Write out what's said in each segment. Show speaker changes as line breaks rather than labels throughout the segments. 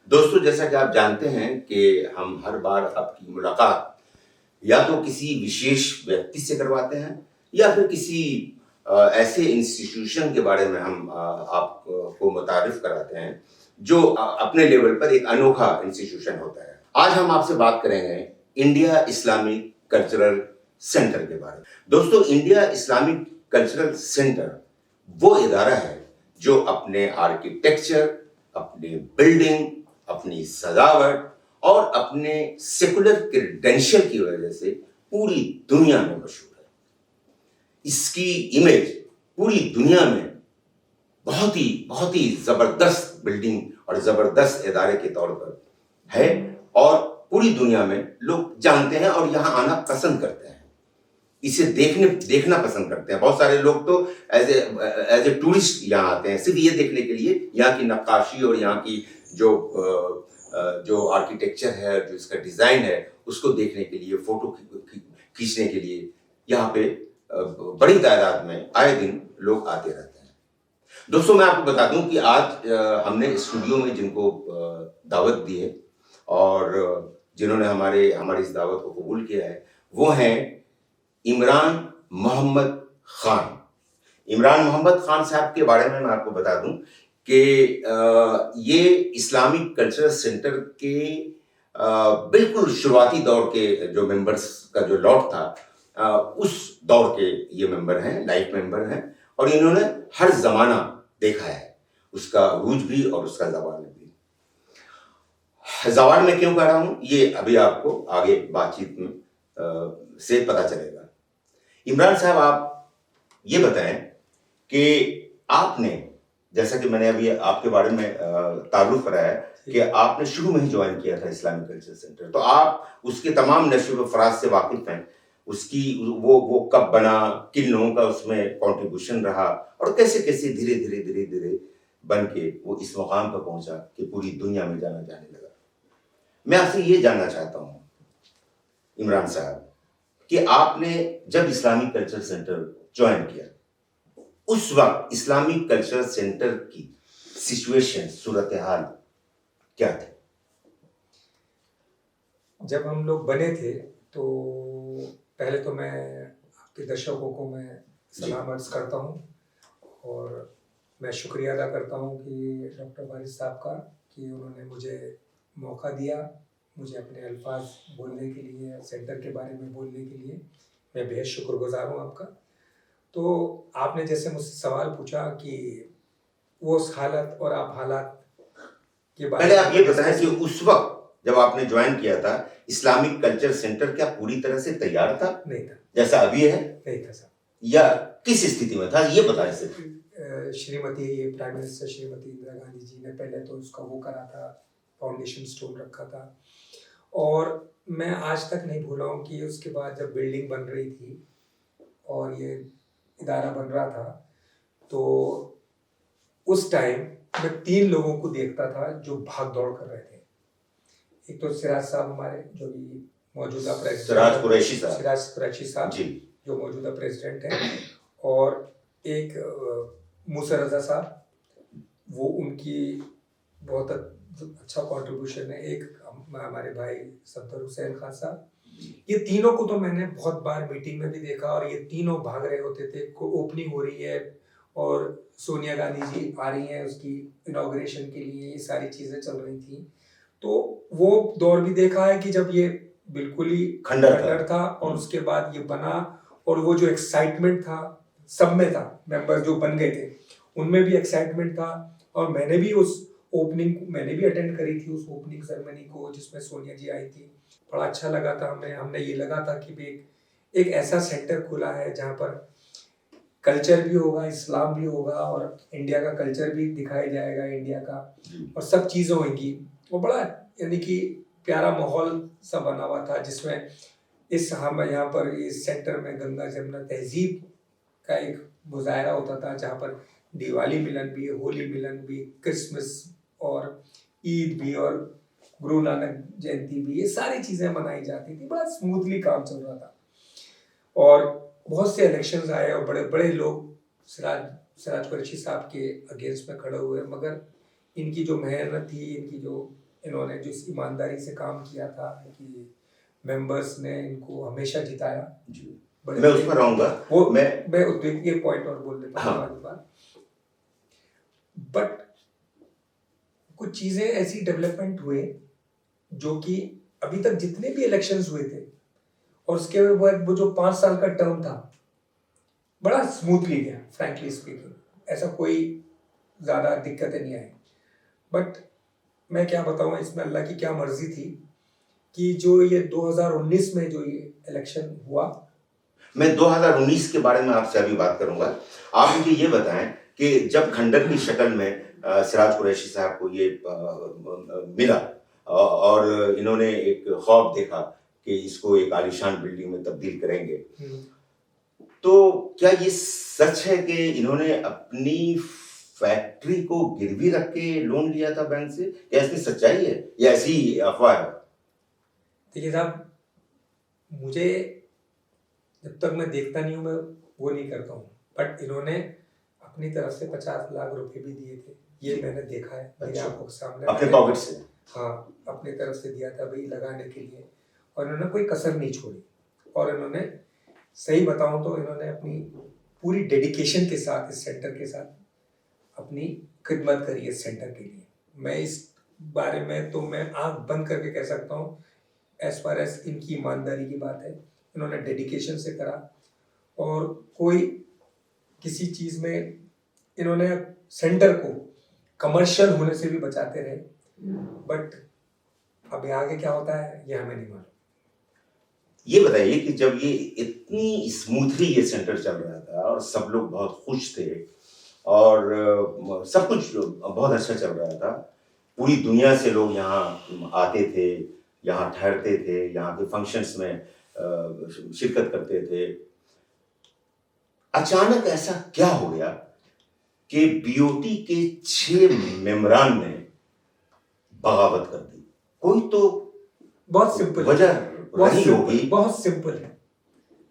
दोस्तों, जैसा कि आप जानते हैं कि हम हर बार आपकी मुलाकात या तो किसी विशेष व्यक्ति से करवाते हैं या फिर किसी ऐसे इंस्टीट्यूशन के बारे में हम आपको मुतारिफ कराते हैं जो अपने लेवल पर एक अनोखा इंस्टीट्यूशन होता है। आज हम आपसे बात करेंगे इंडिया इस्लामिक कल्चरल सेंटर के बारे में। दोस्तों, इंडिया इस्लामिक कल्चरल सेंटर वो इदारा है जो अपने आर्किटेक्चर, अपने बिल्डिंग, अपनी सजावट और अपने सेकुलर क्रेडेंशियल की वजह से पूरी दुनिया में मशहूर है। इसकी इमेज पूरी दुनिया में बहुत ही जबरदस्त बिल्डिंग और जबरदस्त इदारे के तौर पर है और पूरी दुनिया में लोग जानते हैं और यहां आना पसंद करते हैं। इसे देखना पसंद करते हैं। बहुत सारे लोग तो एज ए टूरिस्ट यहाँ आते हैं सिर्फ ये देखने के लिए, यहाँ की नक्काशी और यहाँ की जो आर्किटेक्चर है, जो इसका डिजाइन है, उसको देखने के लिए, फोटो खींचने के लिए यहाँ पे बड़ी तादाद में आए दिन लोग आते रहते हैं। दोस्तों, मैं आपको बता दूं कि आज हमने स्टूडियो में जिनको दावत दी है और जिन्होंने हमारी इस दावत को कबूल किया है, वो हैं इमरान मोहम्मद खान। इमरान मोहम्मद खान साहब के बारे में मैं आपको बता दूं कि ये इस्लामिक कल्चरल सेंटर के बिल्कुल शुरुआती दौर के जो मेंबर्स का जो लॉट था, उस दौर के ये मेंबर हैं, लाइफ मेंबर हैं और इन्होंने हर जमाना देखा है, उसका अरूज भी और उसका ज़वाल भी। ज़वाल में क्यों कह रहा हूं, ये अभी आपको आगे बातचीत में से पता चलेगा। इमरान साहब, आप ये बताएं कि आपने, जैसा कि मैंने अभी आपके बारे में तारुफ कराया कि आपने शुरू में ही ज्वाइन किया था इस्लामिक कल्चरल सेंटर, तो आप उसके तमाम नशो फराज से वाकिफ हैं। उसकी वो कब बना, किन लोगों का उसमें कंट्रीब्यूशन रहा और कैसे कैसे धीरे धीरे बन के वो इस मुकाम पर पहुंचा कि पूरी दुनिया में जाना जाने लगा। मैं आपसे ये जानना चाहता हूँ इमरान साहब कि आपने जब इस्लामिक कल्चरल सेंटर ज्वाइन किया, उस वक्त इस्लामिक कल्चरल सेंटर की सिचुएशन, सूरत हाल क्या थे?
जब हम लोग बने थे तो पहले तो मैं आपके दर्शकों को मैं सलाम अर्ज करता हूँ और मैं शुक्रिया अदा करता हूँ कि डॉक्टर वारिस साहब का कि उन्होंने मुझे मौका दिया, मुझे अपने अल्फाज बोलने के लिए, सेंटर के बारे में बोलने के लिए। मैं बेहद शुक्रगुजार हूँ आपका। तो आपने जैसे मुझसे सवाल पूछा कि वो उस हालत और आप हालात के बारे में,
पहले आप ये बताएं कि उस वक्त जब आपने ज्वाइन किया था, इस्लामिक कल्चर सेंटर क्या पूरी तरह से तैयार था?
नहीं था।
जैसा अभी है?
नहीं था सर।
या किस स्थिति में था, ये बताएं सिर्फ।
श्रीमती प्राइम मिनिस्टर श्रीमती इंदिरा गांधी जी ने पहले तो उसका वो करा था, फाउंडेशन स्टोन रखा था और मैं आज तक नहीं भूला हूँ कि उसके बाद जब बिल्डिंग बन रही थी और ये इदारा बन रहा था, तो उस टाइम मैं 3 लोगों को देखता था जो भाग दौड़ कर रहे थे। एक तो सिराज साहब, हमारे जो भी मौजूदा प्रेसिडेंट,
सिराज कुरैशी साहब
जी, जो मौजूदा प्रेसिडेंट हैं, और एक मूसा रजा साहब, वो उनकी बहुत अच्छा कंट्रीब्यूशन है। एक हमारे भाई सफदर हुसैन खान साहब। ये तीनों को तो मैंने बहुत बार मीटिंग में भी देखा और ये तीनों भाग रहे होते थे। ओपनिंग हो रही है और सोनिया गांधी जी आ रही हैं उसकी इनॉग्रेशन के लिए, ये सारी चीजें चल रही थी। तो वो दौर भी देखा है कि जब ये बिल्कुल ही खंडर था और उसके बाद ये बना और वो जो एक्साइटमेंट था सब में था, मेंबर जो बन गए थे उनमें भी एक्साइटमेंट था। और मैंने भी अटेंड करी थी उस ओपनिंग सेरेमनी को जिसमें सोनिया जी आई थी। बड़ा अच्छा लगा था हमने ये लगा था कि एक ऐसा सेंटर खुला है जहाँ पर कल्चर भी होगा, इस्लाम भी होगा और इंडिया का कल्चर भी दिखाया जाएगा, इंडिया का, और सब चीज़ें होंगी। वो बड़ा यानी कि प्यारा माहौल सा बना हुआ था जिसमें हम यहाँ पर इस सेंटर में गंगा जमुना तहजीब का एक मुजाहरा होता था, जहाँ पर दिवाली मिलन भी, होली मिलन भी, क्रिसमस और ईद भी और गुरु नानक जयंती भी, ये सारी चीज़ें मनाई जाती थी। बड़ा स्मूथली काम चल रहा था और बहुत से इलेक्शंस आए और बड़े बड़े लोग सिराज कुरैशी साहब के अगेंस्ट में खड़े हुए, मगर इनकी जो मेहनत थी, इनकी जो इन्होंने जिस ईमानदारी से काम किया था कि मेंबर्स ने इनको हमेशा जिताया।
जी, मैं उस पर आऊंगा।
वो
मैं
ये पॉइंट और बोल देता हूँ आगे बात। बट कुछ चीजें ऐसी डेवलपमेंट हुए जो कि अभी तक जितने भी इलेक्शंस हुए थे और उसके बाद वो जो 5 साल का टर्म था बड़ा स्मूथली गया, फ्रैंकली स्पीकिंग, ऐसा कोई ज्यादा दिक्कतें नहीं आई। बट मैं क्या बताऊं, इसमें अल्लाह की क्या मर्जी थी कि जो ये 2019 में जो ये इलेक्शन हुआ,
मैं 2019 के बारे में आपसे अभी बात करूंगा। आप मुझे ये बताएं कि जब खंडर की शक्ल में सिराज कुरैशी साहब को ये मिला और इन्होंने एक ख्वाब देखा कि इसको एक आलीशान बिल्डिंग में तब्दील करेंगे, तो क्या ये सच है कि इन्होंने अपनी फैक्ट्री को गिरवी रख के लोन लिया था बैंक से? क्या इसकी सच्चाई है या ऐसी अफवाह है?
देखिए साहब, मुझे जब तक मैं देखता नहीं हूँ मैं वो नहीं करता हूँ, बट इन्होंने अपनी तरफ से 50 लाख रुपए भी दिए थे, ये मैंने देखा है मेरी आंखों के सामने।
अपने पॉकेट से?
हाँ, अपनी तरफ से दिया था भाई लगाने के लिए, और इन्होंने कोई कसर नहीं छोड़ी। और इन्होंने, सही बताऊं तो इन्होंने अपनी पूरी डेडिकेशन के साथ इस सेंटर के साथ अपनी खिदमत करी है इस सेंटर के लिए। मैं इस बारे में तो मैं आंख बंद करके कह सकता हूँ, एज फार एज इनकी ईमानदारी की बात है, इन्होंने डेडिकेशन से करा और कोई किसी चीज़ में इन्होंने सेंटर को कमर्शियल होने से भी बचाते रहे। बट अभी आगे क्या होता है ये हमें नहीं मालूम।
ये बताइए कि जब ये इतनी स्मूथली ये सेंटर चल रहा था और सब लोग बहुत खुश थे और सब कुछ बहुत अच्छा चल रहा था, पूरी दुनिया से लोग यहाँ आते थे, यहाँ ठहरते थे, यहाँ के फंक्शंस में शिरकत करते थे, अचानक ऐसा क्या हो गया कि बीओटी के 6 मेंबरान ने बगावत कर दी? कोई तो
बहुत सिंपल
वजह रही होगी।
बहुत सिंपल है,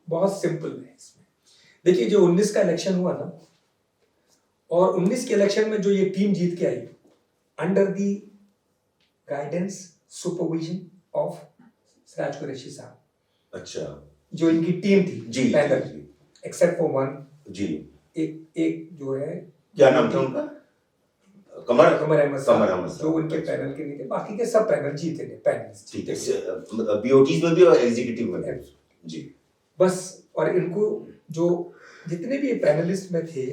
बहुत सिंपल है इसमें। देखिए, जो 19 का इलेक्शन हुआ ना, और 19 के इलेक्शन में जो ये टीम जीत के आई under the guidance supervision of Siraj Qureshi साहब। अच्छा, जो इनकी टीम थी
जी,
पैनल, एक्सेप्ट फॉर वन
जी,
एक जो है,
क्या नाम था उनका? कमर अहमद साहब,
जो उनके पैनल के नहीं थे, बाकी के सब पैनल जीते थे, पैनलिस्ट।
ठीक है, बीओटीज में भी और एग्जीक्यूटिव में भी। जी,
बस। और इनको जो जितने भी पैनलिस्ट में थे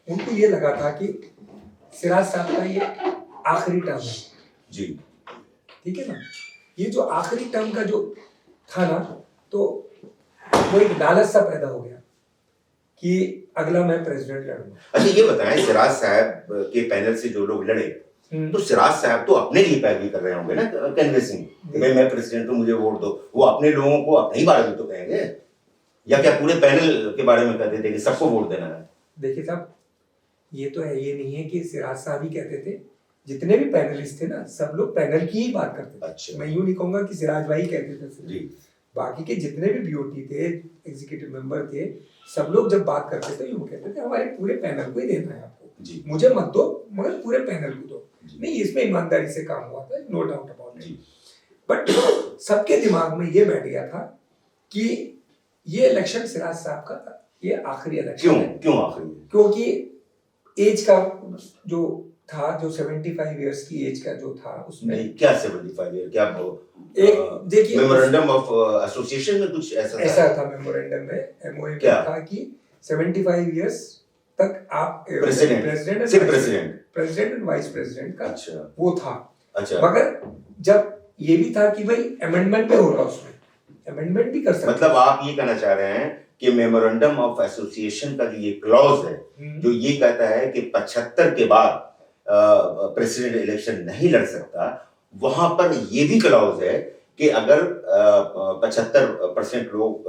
उनको ये लगा था कि सिराज साहब का ये आखिरी टर्म है।
जी,
ठीक है ना, ये जो आखिरी टर्म का जो था ना, तो वो एक लालच सा पैदा हो गया कि अगला मैं प्रेसिडेंट लड़ूंगा।
अच्छा, ये बताएं, सिराज साहब के पैनल से जो लोग लड़े, तो सिराज साहब तो अपने लिए पैरवी कर रहे होंगे ना, कैनवेसिंग, मैं प्रेसिडेंट हूँ, मुझे वोट दो। वो अपने लोगों को अपने ही बारे में तो कहेंगे, या क्या पूरे पैनल के बारे में कहते थे कि सबको वोट देना है? देखिए साहब, ये तो है, ये नहीं है कि सिराज साहब ही कहते थे, जितने भी पैनलिस्ट थे ना सब लोग पैनल की ही बात करते थे। अच्छा। मैं यूं नहीं कहूंगा कि सिराज भाई कहते थे जी, बाकी के जितने भी बीओटी थे, एग्जीक्यूटिव मेंबर थे, सब लोग जब बात करते थे यूं कहते थे हमारे पूरे पैनल को ही देना है आपको जी, मुझे मत दो मगर पूरे पैनल को दो। नहीं, इसमें ईमानदारी से काम हुआ था, no doubt about it. But सबके दिमाग में ये बैठ गया था कि ये इलेक्शन सिराज साहब का ये आखिरी इलेक्शन है। क्यों आखिरी? क्योंकि एज का जो था, जो 75 इयर्स की एज का जो था, उसमें क्या 75 ईयर, क्या एक देखिए मेमोरेंडम ऑफ एसोसिएशन में कुछ ऐसा था मेमोरेंडम में, एमओए में था कि 75 इयर्स तक आप प्रेसिडेंट एंड वाइस प्रेसिडेंट का, अच्छा, वो था। अच्छा, मगर जब ये भी था कि भाई अमेंडमेंट पे होगा, उसमें अमेंडमेंट भी कर सकते। मतलब आप ये कहना चाह रहे हैं कि मेमोरेंडम ऑफ एसोसिएशन का जो ये क्लॉज है, जो ये कहता है कि 75 के बाद प्रेसिडेंट इलेक्शन नहीं लड़ सकता, वहां पर ये भी क्लॉज है कि अगर 75% लोग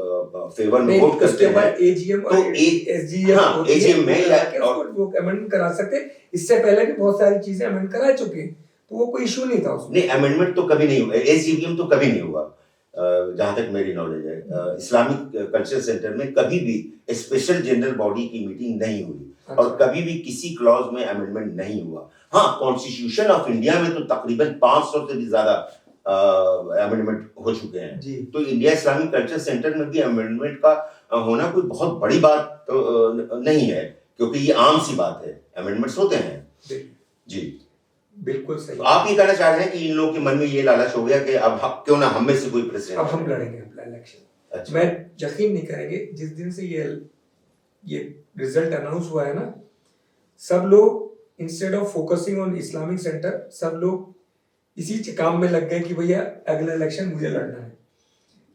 फेवर में वोट करते हैं एजीएम तो एजीएम में या वो अमेंडमेंट करा सकते। इससे पहले भी बहुत सारी चीजें अमेंड करा चुके हैं, तो वो कोई इशू नहीं था उसमें। नहीं, अमेंडमेंट तो कभी नहीं हुआ, एजीएम तो कभी नहीं हुआ, जहां तक मेरी नॉलेज है। इस्लामिक कल्चर सेंटर में कभी भी स्पेशल जनरल बॉडी की मीटिंग नहीं हुई। अच्छा। और कभी भी किसी क्लॉज में अमेंडमेंट नहीं हुआ। हाँ, कॉन्स्टिट्यूशन ऑफ इंडिया में तो तकरीबन 500 से भी ज्यादा अमेंडमेंट हो चुके हैं।
जी
तो इंडिया इस्लामिक कल्चर सेंटर में भी अमेंडमेंट का होना कोई बहुत बड़ी बात तो नहीं है, क्योंकि ये आम सी बात है, अमेंडमेंट्स होते हैं। जी
बिल्कुल सही।
तो आप ये कहना चाह रहे हैं कि इन लोगों के मन में ये लालच हो गया कि अब क्यों ना हम में से कोई प्रेसिडेंट,
अब हम लड़ेंगे अपना इलेक्शन।
अच्छा।
मैं यकीन नहीं करेंगे, जिस दिन से ये रिजल्ट अनाउंस हुआ है ना, सब लोग instead of focusing on Islamic centre, सब लोग इसी काम में लग गए कि भैया अगला इलेक्शन मुझे लड़ना है।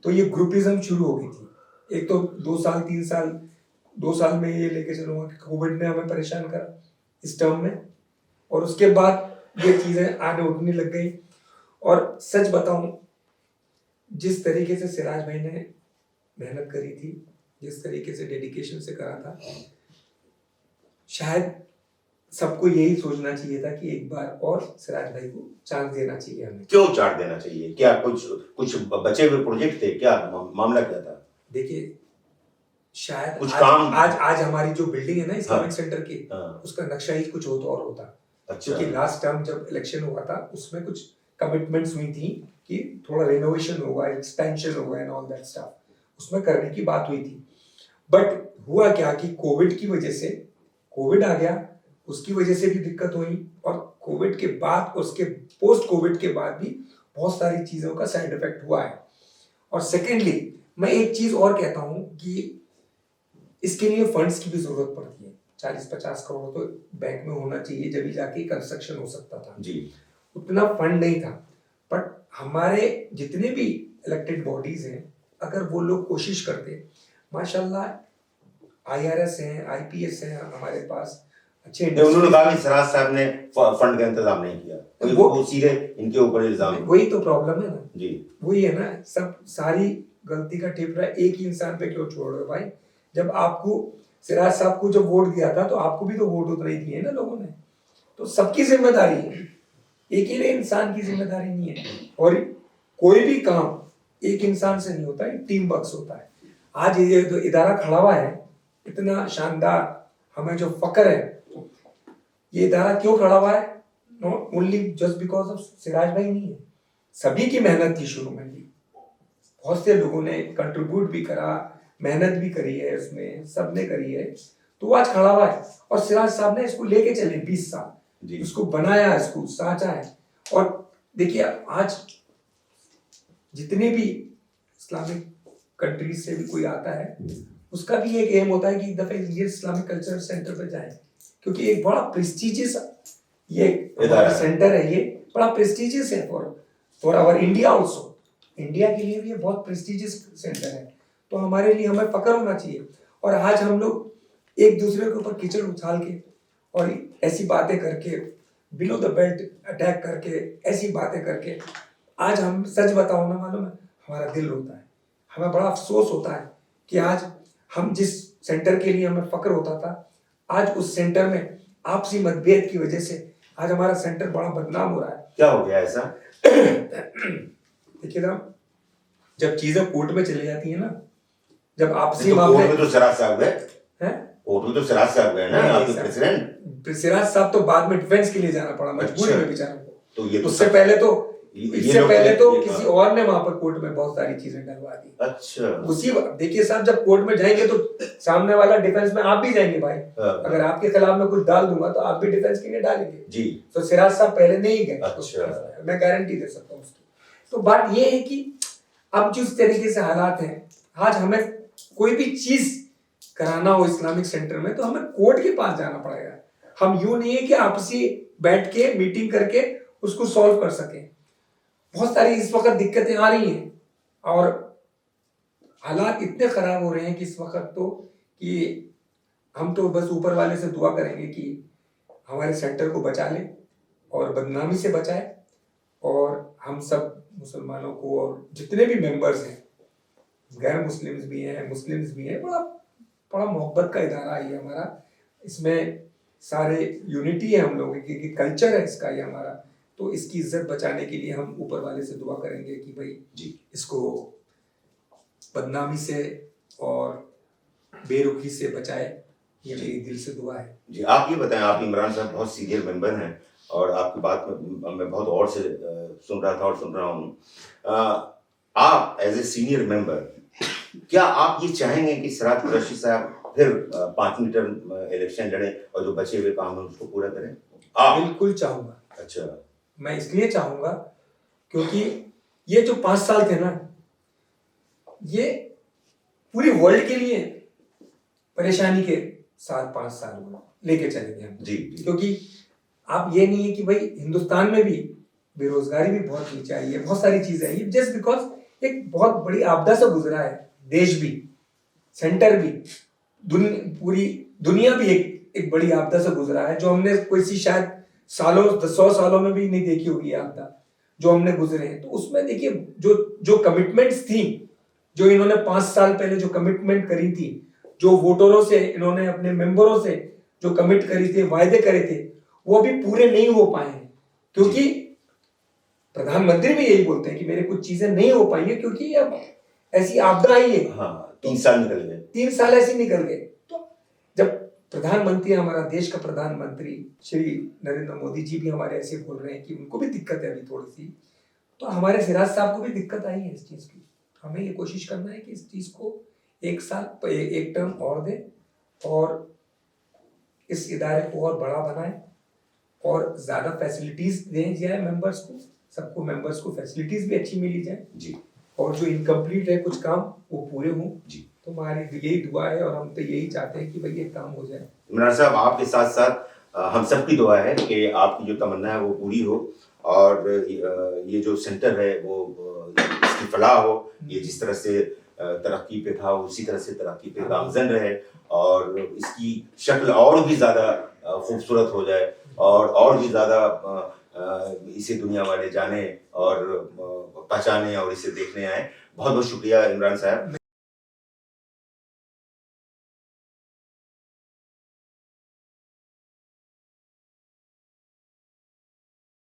तो ये ग्रुपिज्म शुरू हो गई थी। एक तो 2 साल में ये लेके चलूंगा कि कोविड ने हमें परेशान करा इस टर्म में, और उसके बाद ये चीजें आने उठने लग गई। और सच बताऊं, जिस तरीके से सिराज भाई ने मेहनत करी थी, जिस तरीके से डेडिकेशन से करा था, शायद सबको यही सोचना चाहिए था कि एक बार और सिराज भाई को चांस देना चाहिए हमें।
क्यों चांस देना चाहिए? क्या कुछ बचे हुए प्रोजेक्ट थे? क्या मामला क्या था?
देखिए, शायद
कुछ
आज हमारी जो बिल्डिंग है ना इस्लामिक सेंटर की,
हाँ।
उसका नक्शा ही कुछ और होता।
अच्छा।
क्योंकि लास्ट टाइम जब इलेक्शन हुआ था, उसमें कुछ कमिटमेंट्स हुई थी कि थोड़ा रेनोवेशन होगा, एक्सपेंशन होगा एंड ऑल दैट स्टफ, उसमें करने की बात हुई थी। बट हुआ क्या कि कोविड की वजह से, कोविड आ गया, उसकी वजह से भी दिक्कत हुई, और कोविड के बाद, उसके पोस्ट कोविड के बाद भी बहुत सारी चीज़ों का साइड इफेक्ट हुआ है। और सेकेंडली, मैं एक चीज़ और कहता हूँ कि इसके लिए फंड्स की भी जरूरत पड़ती है। 40-50 करोड़ तो बैंक में होना चाहिए, जब भी जाके कंस्ट्रक्शन हो सकता था
जी। उतना
उतना फंड नहीं था। बट हमारे जितने भी इलेक्टेड बॉडीज हैं, अगर वो लोग कोशिश करते, माशाल्लाह IRS हैं, IPS हैं हमारे पास, अच्छे
उन्होंने कहा कि सिराज साहब ने फंड का इंतजाम नहीं किया, तो वो सीधे इनके ऊपर इल्जाम।
वही तो प्रॉब्लम है ना
जी,
वही है ना, सब सारी गलती का टिपरा एक ही इंसान पे क्यों छोड़ रहे हो भाई? जब आपको सिराज साहब को जब वोट दिया था, तो आपको भी तो वोट उतना ही दिए ना लोगों ने। तो सबकी जिम्मेदारी है, एक ही इंसान की जिम्मेदारी नहीं है। और कोई भी काम एक इंसान से नहीं होता है, टीम वर्क होता है। आज ये जो इदारा खड़ा हुआ है, इतना शानदार, हमें जो फक्र है, ये इदारा क्यों खड़ा हुआ है? Not only just because of Siraj भाई नहीं है, सभी की मेहनत थी शुरू में भी। बहुत से लोगों ने कंट्रीब्यूट भी करा, मेहनत भी करी है, इसमें सबने करी है, तो वो आज खड़ा हुआ है। और सिराज साहब ने इसको लेके चले 20 साल, इसको बनाया, इसको साचा है। और देखिए, आज जितने भी इस्लामिक कंट्रीज से भी कोई आता है, उसका भी एक एम होता है कि एक दफे ये इस्लामिक कल्चर सेंटर पे जाए, क्योंकि एक बड़ा प्रेस्टिजियस ये सेंटर है, ये बड़ा प्रेस्टिजियस है for our India also. India के लिए भी ये बहुत प्रेस्टिजियस सेंटर है, तो हमारे लिए हमें फक्र होना चाहिए। और आज हम लोग एक दूसरे के ऊपर कीचड़ उछाल के और ऐसी बातें करके, बिलो द बेल्ट अटैक करके, ऐसी बातें करके, आज हम सच बताओ ना, मालूम है, हमारा दिल रोता है, हमें बड़ा अफसोस होता है कि आज हम जिस सेंटर के लिए हमें फक्र होता था, आज उस सेंटर में आपसी मतभेद की वजह से आज हमारा सेंटर बड़ा बदनाम हो रहा है।
क्या हो गया ऐसा?
देखिए ना, जब चीजें कोर्ट में चली जाती है ना, जब आपसी
तो
मामले,
कोर्ट में तो सिराज साहब गए
हैं,
कोर्ट में तो सिराज साहब गए ना, आपके प्रेसिडेंट।
सिराज साहब तो बाद में डिफेंस के लिए जाना पड़ा, मजबूरी में बेचारों को।
तो ये तो
उससे पहले तो किसी और ने वहां पर कोर्ट में बहुत सारी चीजें डलवा दी।
अच्छा।
उसी देखिए साहब, जब कोर्ट में जाएंगे तो सामने वाला डिफेंस में, आप भी जाएंगे भाई। अगर आपके खिलाफ में कुछ डाल दूंगा तो आप भी डिफेंस के लिए डालेंगे
जी।
तो सिराज साहब पहले नहीं गए।
अच्छा।
मैं गारंटी दे सकता हूँ उसकी। तो बात ये है कि अब जिस तरीके से हालात हैं, आज हमें कोई भी चीज कराना हो इस्लामिक सेंटर में, तो हमें कोर्ट के पास जाना पड़ेगा। हम यूं नहीं है कि आपसी बैठ के मीटिंग करके उसको सॉल्व कर सकें। बहुत सारी इस वक्त दिक्कतें आ रही हैं, और हालात इतने खराब हो रहे हैं कि इस वक्त तो, कि हम तो बस ऊपर वाले से दुआ करेंगे कि हमारे सेंटर को बचा ले और बदनामी से बचाए, और हम सब मुसलमानों को, और जितने भी मेंबर्स हैं, गैर मुस्लिम्स भी हैं, मुस्लिम्स भी हैं, बड़ा बड़ा मोहब्बत का इदारा है ये हमारा। इसमें सारे यूनिटी है हम लोगों की, कल्चर है इसका ये हमारा। तो इसकी इज्जत बचाने के लिए हम ऊपर वाले से दुआ करेंगे कि भाई
जी,
इसको बदनामी से और बेरुखी से बचाए। ये मेरी दिल से दुआ है।
जी, आप ये बताएं, आप इमरान साहब बहुत सीनियर मेंबर हैं, और आपकी बात में मैं बहुत और से सुन रहा था और सुन रहा हूँ। आप एज ए सीनियर मेंबर क्या आप ये चाहेंगे कि सराद कुरैशी साहब फिर 5वीं टर्म इलेक्शन लड़े और जो बचे हुए काम है उसको पूरा करें? आप
बिल्कुल चाहूंगा।
अच्छा,
मैं इसलिए चाहूंगा क्योंकि ये जो 5 साल थे ना, ये पूरी वर्ल्ड के लिए परेशानी के साथ 5 साल लेके चलेंगे हम।
जी, जी।
क्योंकि आप ये नहीं है कि भाई हिंदुस्तान में भी बेरोजगारी भी बहुत नीचे आई है, बहुत सारी चीजें आई है, जस्ट बिकॉज एक बहुत बड़ी आपदा से गुजरा है देश भी, सेंटर भी, पूरी दुनिया भी एक बड़ी आपदा से गुजरा है, जो हमने कोई सी शायद सालों 100 सालों में भी नहीं देखी होगी आपदा जो हमने गुजरे हैं। तो उसमें देखिए जो कमिटमेंट्स थी, जो इन्होंने 5 साल पहले जो कमिटमेंट करी थी, जो वोटरों से इन्होंने अपने मेंबरों से जो कमिट करी थी, वायदे करे थे, वो अभी पूरे नहीं हो पाए हैं। क्योंकि प्रधानमंत्री भी यही बोलते हैं कि मेरे कुछ चीजें नहीं हो पाई है क्योंकि अब ऐसी आपदा आई है।
हाँ, 3 साल निकल गए।
3 साल ऐसे निकल गए। तो जब प्रधानमंत्री, हमारा देश का प्रधानमंत्री श्री नरेंद्र मोदी जी भी हमारे ऐसे बोल रहे हैं कि उनको भी दिक्कत है अभी थोड़ी सी, तो हमारे सिराज साहब को भी दिक्कत आई है इस चीज की। हमें ये कोशिश करना है कि इस चीज को एक टर्म और दे और इस इदारे को और बड़ा बनाए और ज्यादा फैसिलिटीज दें जाए मेंबर्स को, सबको मेंबर्स को फैसिलिटीज भी अच्छी मिली जाए
जी,
और जो इनकम्प्लीट है कुछ काम वो पूरे हों
जी।
तो हमारी यही दुआ है और हम तो यही चाहते हैं कि भाई ये काम हो जाए।
इमरान साहब, आपके साथ साथ हम सबकी दुआ है कि आपकी जो तमन्ना है वो पूरी हो और ये जो सेंटर है वो इसकी फलाह हो, ये जिस तरह से तरक्की पे था उसी तरह से तरक्की पे गामजन रहे और इसकी शक्ल और भी ज़्यादा खूबसूरत हो जाए और भी ज़्यादा इसे दुनिया वाले जाने और पहचाने और इसे देखने आए। बहुत बहुत शुक्रिया इमरान साहब।